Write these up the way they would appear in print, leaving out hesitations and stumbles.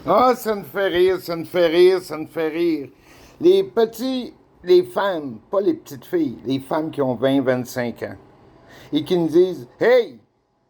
Ah, ça me fait rire, ça me fait rire, ça me fait rire. Les femmes, pas les petites filles, les femmes qui ont 20, 25 ans et qui me disent: Hey,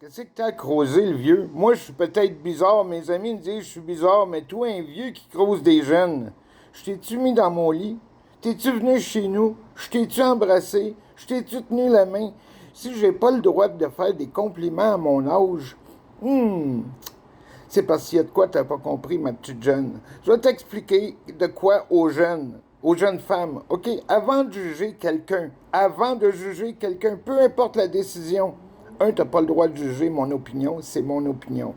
qu'est-ce que t'as creusé, le vieux? Moi, je suis peut-être bizarre, mes amis me disent: Je suis bizarre, mais toi, un vieux qui creuse des jeunes, je t'ai-tu mis dans mon lit? T'es-tu venu chez nous? Je t'ai-tu embrassé? Je t'ai-tu tenu la main? Si j'ai pas le droit de faire des compliments à mon âge, hmm, c'est parce qu'il y a de quoi tu n'as pas compris, ma petite jeune. Je vais t'expliquer de quoi aux jeunes femmes. OK? Avant de juger quelqu'un, peu importe la décision, un, tu n'as pas le droit de juger mon opinion, c'est mon opinion.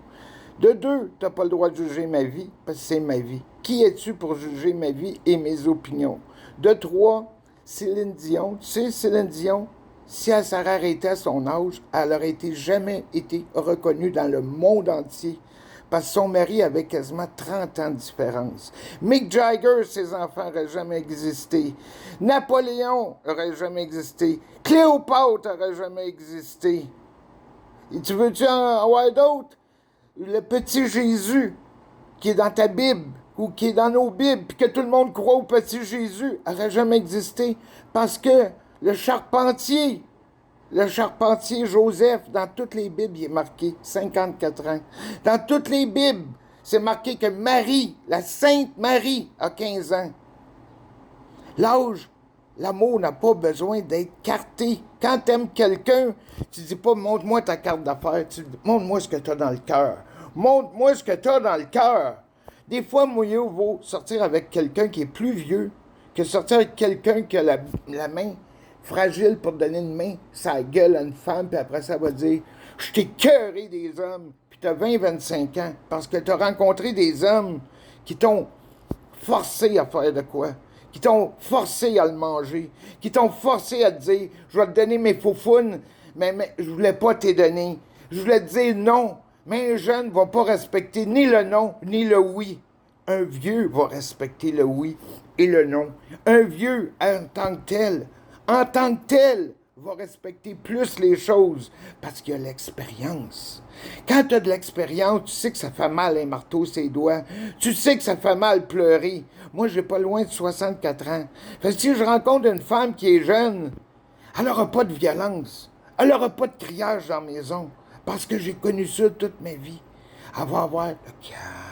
De deux, tu n'as pas le droit de juger ma vie, parce que c'est ma vie. Qui es-tu pour juger ma vie et mes opinions? De trois, Céline Dion, tu sais, Céline Dion, si elle s'est arrêtée à son âge, elle n'aurait jamais été reconnue dans le monde entier parce que son mari avait quasiment 30 ans de différence. Mick Jagger, ses enfants n'auraient jamais existé. Napoléon n'aurait jamais existé. Cléopâtre n'aurait jamais existé. Et tu veux-tu en avoir d'autres? Le petit Jésus qui est dans ta Bible ou qui est dans nos Bibles, puis que tout le monde croit au petit Jésus, n'aurait jamais existé parce que le charpentier, le charpentier Joseph, dans toutes les Bibles, il est marqué 54 ans. Dans toutes les Bibles, c'est marqué que Marie, la Sainte Marie, a 15 ans. L'âge, l'amour n'a pas besoin d'être carté. Quand tu aimes quelqu'un, tu dis pas: montre-moi ta carte d'affaires, tu dis: montre-moi ce que tu as dans le cœur. Montre-moi ce que tu as dans le cœur. Des fois, mieux vaut sortir avec quelqu'un qui est plus vieux que sortir avec quelqu'un qui a la main fragile pour donner une main, ça gueule à une femme, puis après ça va dire: je t'ai cœuré des hommes, puis tu as 20, 25 ans, parce que tu as rencontré des hommes qui t'ont forcé à faire de quoi, qui t'ont forcé à le manger, qui t'ont forcé à te dire: je vais te donner mes faufounes, mais je voulais pas te donner. Je voulais te dire non, mais un jeune ne va pas respecter ni le non, ni le oui. Un vieux va respecter le oui et le non. Un vieux, en tant que tel, va respecter plus les choses parce qu'il a l'expérience. Quand tu as de l'expérience, tu sais que ça fait mal un marteau ses doigts. Tu sais que ça fait mal pleurer. Moi, j'ai pas loin de 64 ans. Fait que si je rencontre une femme qui est jeune, elle n'aura pas de violence. Elle n'aura pas de criage dans la maison. Parce que j'ai connu ça toute ma vie. Elle va avoir le calme.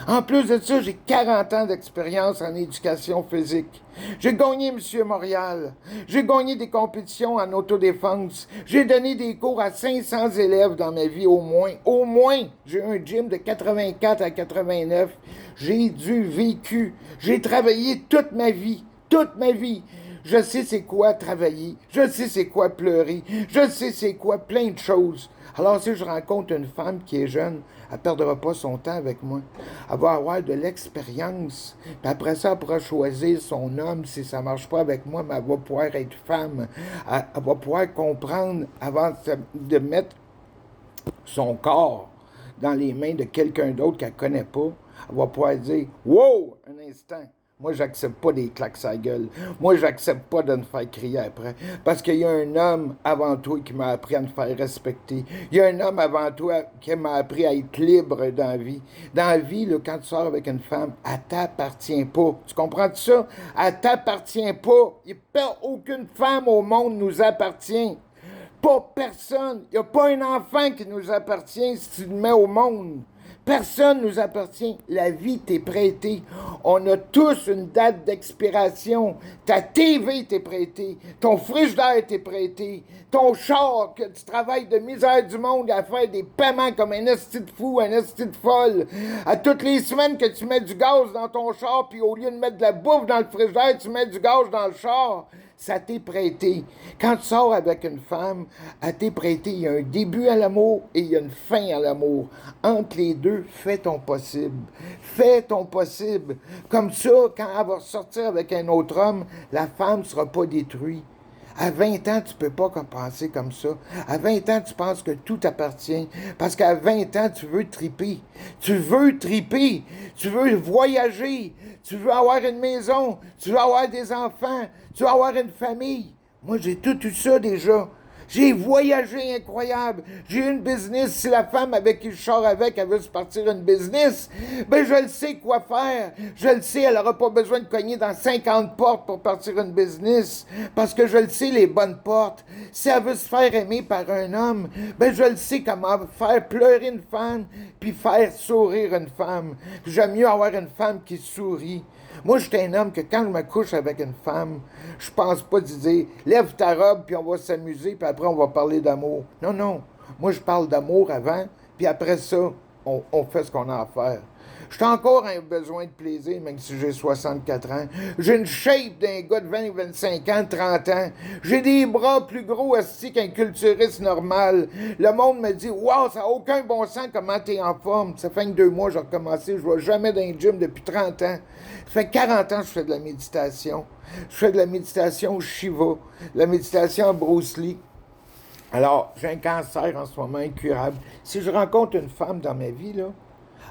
En plus de ça, j'ai 40 ans d'expérience en éducation physique. J'ai gagné Monsieur Montréal. J'ai gagné des compétitions en autodéfense. J'ai donné des cours à 500 élèves dans ma vie au moins. Au moins, j'ai un gym de 84 à 89. J'ai du vécu. J'ai travaillé toute ma vie. Toute ma vie. Je sais c'est quoi travailler. Je sais c'est quoi pleurer. Je sais c'est quoi plein de choses. Alors si je rencontre une femme qui est jeune, elle ne perdra pas son temps avec moi. Elle va avoir de l'expérience. Puis après ça, elle pourra choisir son homme si ça ne marche pas avec moi, mais elle va pouvoir être femme. Elle va pouvoir comprendre avant de mettre son corps dans les mains de quelqu'un d'autre qu'elle ne connaît pas. Elle va pouvoir dire: wow, un instant. Moi, j'accepte pas des claques à la gueule. Moi, j'accepte pas de me faire crier après. Parce qu'il y a un homme avant toi qui m'a appris à me faire respecter. Il y a un homme avant toi qui m'a appris à être libre dans la vie. Dans la vie, là, quand tu sors avec une femme, elle t'appartient pas. Tu comprends ça? Elle t'appartient pas. Il n'y a aucune femme au monde nous appartient. Pas personne. Il n'y a pas un enfant qui nous appartient si tu le mets au monde. Personne ne nous appartient. La vie t'est prêtée. On a tous une date d'expiration. Ta TV t'est prêtée. Ton frigidaire t'est prêté. Ton char, que tu travailles de misère du monde à faire des paiements comme un esti de fou, un esti de folle. À toutes les semaines que tu mets du gaz dans ton char, puis au lieu de mettre de la bouffe dans le frigidaire, tu mets du gaz dans le char. Ça t'est prêté. Quand tu sors avec une femme, elle t'est prêté. Il y a un début à l'amour et il y a une fin à l'amour. Entre les deux, fais ton possible. Fais ton possible. Comme ça, quand elle va sortir avec un autre homme, la femme ne sera pas détruite. À 20 ans, tu ne peux pas penser comme ça. À 20 ans, tu penses que tout t'appartient. Parce qu'à 20 ans, tu veux triper. Tu veux triper. Tu veux voyager. Tu veux avoir une maison. Tu veux avoir des enfants. Tu veux avoir une famille. Moi, j'ai tout eu ça déjà. J'ai voyagé incroyable. J'ai une business. Si la femme avec qui je sors avec, elle veut se partir une business, ben je le sais quoi faire. Je le sais, elle n'aura pas besoin de cogner dans 50 portes pour partir une business. Parce que je le sais, les bonnes portes. Si elle veut se faire aimer par un homme, ben je le sais comment faire pleurer une femme, puis faire sourire une femme. J'aime mieux avoir une femme qui sourit. Moi, je suis un homme que quand je me couche avec une femme, je pense pas de dire « Lève ta robe, puis on va s'amuser, puis après on va parler d'amour. » Non, non. Moi, je parle d'amour avant, puis après ça, on fait ce qu'on a à faire. J'ai encore un besoin de plaisir, même si j'ai 64 ans. J'ai une shape d'un gars de 20, 25 ans, 30 ans. J'ai des bras plus gros assis qu'un culturiste normal. Le monde me dit « Wow, ça n'a aucun bon sens comment t'es en forme. » Ça fait que 2 mois que j'ai recommencé. Je ne vais jamais dans un gym depuis 30 ans. Ça fait 40 ans que je fais de la méditation. Je fais de la méditation Shiva, la méditation Bruce Lee. Alors, j'ai un cancer en ce moment incurable. Si je rencontre une femme dans ma vie, là,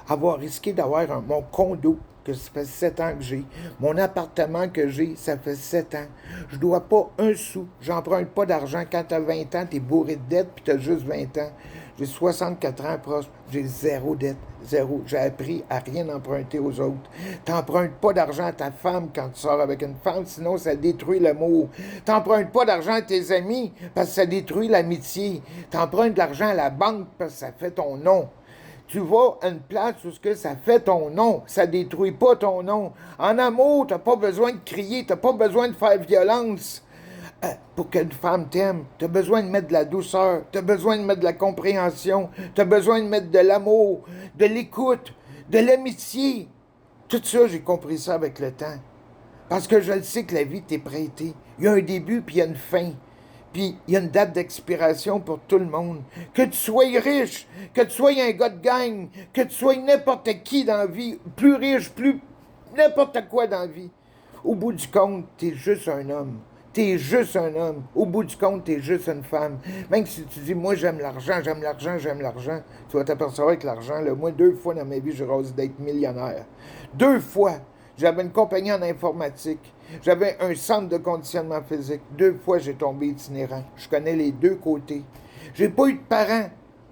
avoir risqué d'avoir mon condo, que ça fait 7 ans que j'ai, mon appartement que j'ai, ça fait 7 ans. Je dois pas un sou. J'emprunte pas d'argent. Quand tu as 20 ans, tu es bourré de dettes, puis tu as juste 20 ans. J'ai 64 ans proche, j'ai zéro dette, zéro. J'ai appris à rien emprunter aux autres. T'empruntes pas d'argent à ta femme quand tu sors avec une femme, sinon ça détruit l'amour. T'empruntes pas d'argent à tes amis, parce que ça détruit l'amitié. T'empruntes de l'argent à la banque, parce que ça fait ton nom. Tu vas à une place où ça fait ton nom, ça détruit pas ton nom. En amour, t'as pas besoin de crier, t'as pas besoin de faire violence. Pour qu'une femme t'aime, tu as besoin de mettre de la douceur, tu as besoin de mettre de la compréhension, tu as besoin de mettre de l'amour, de l'écoute, de l'amitié. Tout ça, j'ai compris ça avec le temps. Parce que je le sais que la vie t'est prêtée. Il y a un début, puis il y a une fin. Puis il y a une date d'expiration pour tout le monde. Que tu sois riche, que tu sois un gars de gang, que tu sois n'importe qui dans la vie, plus riche, plus n'importe quoi dans la vie. Au bout du compte, t'es juste un homme. T'es juste un homme. Au bout du compte, t'es juste une femme. Même si tu dis, moi, j'aime l'argent, j'aime l'argent, j'aime l'argent, tu vas t'apercevoir que l'argent, là, moi, 2 fois dans ma vie, j'ai rosé d'être millionnaire. 2 fois. J'avais une compagnie en informatique. J'avais un centre de conditionnement physique. 2 fois, j'ai tombé itinérant. Je connais les 2 côtés. J'ai pas eu de parents.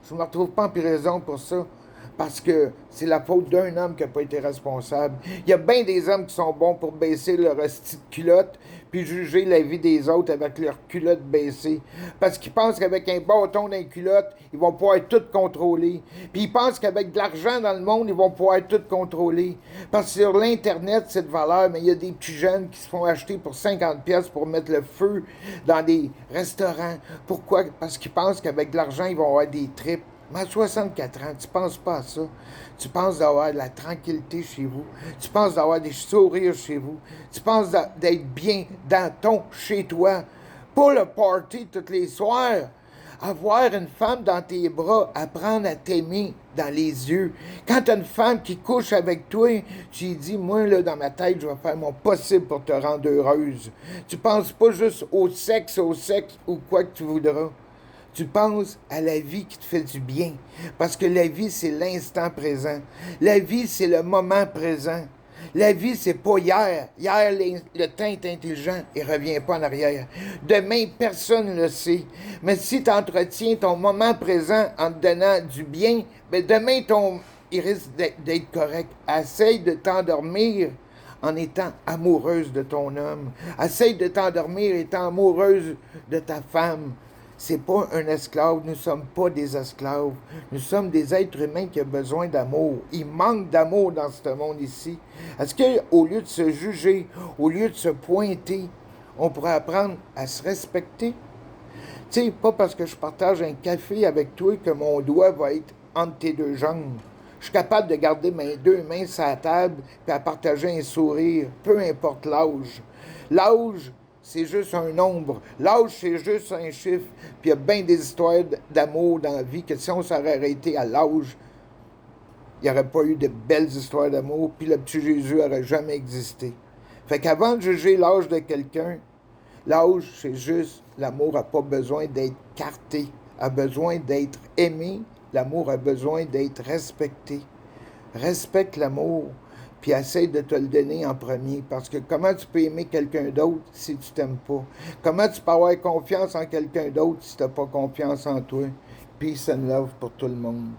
Je me retrouve pas en prison pour ça. Parce que c'est la faute d'un homme qui n'a pas été responsable. Il y a bien des hommes qui sont bons pour baisser leur hostie de culotte puis juger la vie des autres avec leur culotte baissée. Parce qu'ils pensent qu'avec un bâton dans les culottes, ils vont pouvoir tout contrôler. Puis ils pensent qu'avec de l'argent dans le monde, ils vont pouvoir tout contrôler. Parce que sur l'Internet, c'est de valeur, mais il y a des petits jeunes qui se font acheter pour 50$ pour mettre le feu dans des restaurants. Pourquoi? Parce qu'ils pensent qu'avec de l'argent, ils vont avoir des tripes. Mais à 64 ans, tu penses pas à ça. Tu penses d'avoir de la tranquillité chez vous. Tu penses d'avoir des sourires chez vous. Tu penses d'être bien dans ton chez-toi. Pas le party tous les soirs. Avoir une femme dans tes bras, apprendre à t'aimer dans les yeux. Quand tu as une femme qui couche avec toi, tu lui dis, moi, là, dans ma tête, je vais faire mon possible pour te rendre heureuse. Tu penses pas juste au sexe ou quoi que tu voudras. Tu penses à la vie qui te fait du bien. Parce que la vie, c'est l'instant présent. La vie, c'est le moment présent. La vie, c'est pas hier. Hier, le temps est intelligent et revient pas en arrière. Demain, personne ne le sait. Mais si tu entretiens ton moment présent en te donnant du bien, ben demain, il risque d'être correct. Essaye de t'endormir en étant amoureuse de ton homme. Essaye de t'endormir étant amoureuse de ta femme. C'est pas un esclave, nous ne sommes pas des esclaves. Nous sommes des êtres humains qui ont besoin d'amour. Il manque d'amour dans ce monde ici. Est-ce qu'au lieu de se juger, au lieu de se pointer, on pourrait apprendre à se respecter? Tu sais, pas parce que je partage un café avec toi que mon doigt va être entre tes 2 jambes. Je suis capable de garder mes 2 mains sur la table et à partager un sourire, peu importe l'âge. L'âge, c'est juste un nombre. L'âge, c'est juste un chiffre. Puis il y a bien des histoires d'amour dans la vie que si on s'aurait arrêté à l'âge, il n'y aurait pas eu de belles histoires d'amour, puis le petit Jésus n'aurait jamais existé. Fait qu'avant de juger l'âge de quelqu'un, l'âge, c'est juste, l'amour n'a pas besoin d'être carté, a besoin d'être aimé, l'amour a besoin d'être respecté. Respecte l'amour. puis essaie de te le donner en premier. Parce que comment tu peux aimer quelqu'un d'autre si tu t'aimes pas? Comment tu peux avoir confiance en quelqu'un d'autre si tu n'as pas confiance en toi? Peace and love pour tout le monde.